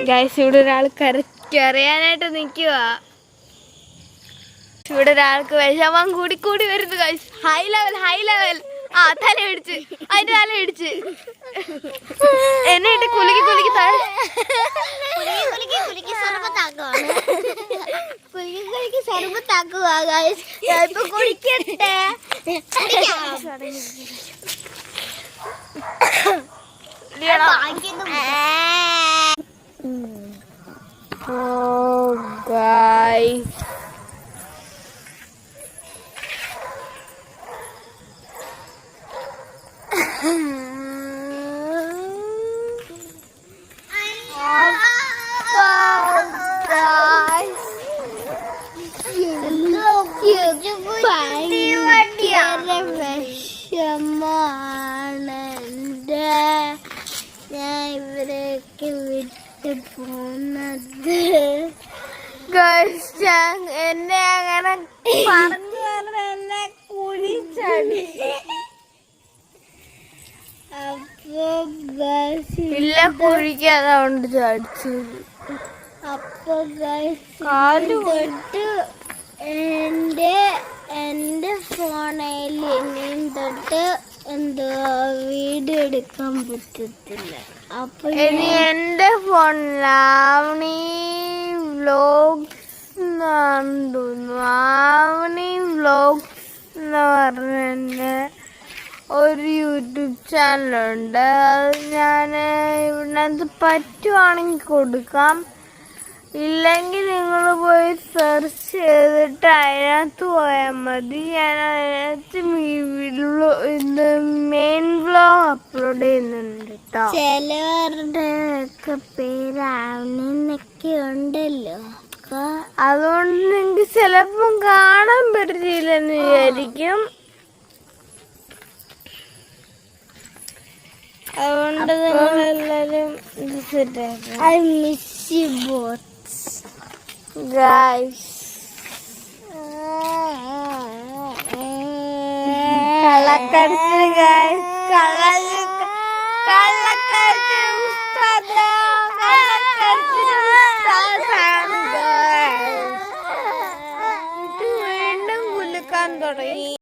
Guys ഇവിടെ ഒരാൾ കരയാനായിട്ട് നിൽക്കുക. ഇവിടെ ഒരാൾക്ക് വിഷമം കൂടി വരുന്നു ഗൈസ്. High level. ആ തല ഇടിച്ച്, അതിന്റെ തല ഇടിച്ച് എന്നെ ഇട്ട് കുലുക്കി ഗൈസ് ഞാൻ ഇവരൊക്കെ വിട്ട് പോന്നത്. എന്നെ അങ്ങനെ പറഞ്ഞു എന്നെ കുഴിച്ചടി. ഇല്ല കുഴിക്കാതെ കൊണ്ട് ചടിച്ചു. അപ്പൊ കാല് തൊട്ട് എന്റെ ഫോണിൽ ഇനിയും തൊട്ട് എന്തോ വീഡിയോ എടുക്കാൻ പറ്റത്തില്ല. അപ്പൊ ഇനി എന്റെ ഫോണിലാവണി വ്ലോഗ്സ് എന്ന് പറഞ്ഞ ഒരു യൂട്യൂബ് ചാനലുണ്ട്. അത് ഞാൻ ഇവിടെ പറ്റുവാണെങ്കിൽ കൊടുക്കാം. ഇല്ലെങ്കിൽ നിങ്ങൾ പോയി സെർച്ച് ചെയ്തിട്ട് അതിനകത്ത് പോയാൽ മതി. ഞാൻ അതിനകത്ത് മെയിൻ വ്ലോഗ് അപ്ലോഡ് ചെയ്യുന്നുണ്ട് കേട്ടോ. ചിലവരുടെ ഒക്കെ പേരാവണൊക്കെ ഉണ്ടല്ലോ. അതുകൊണ്ട് നിങ്ങൾക്ക് ചിലപ്പം കാണാൻ പറ്റില്ലെന്ന് വിചാരിക്കും. അതുകൊണ്ട് നിങ്ങളെല്ലാരും കള്ളക്കടത്ത്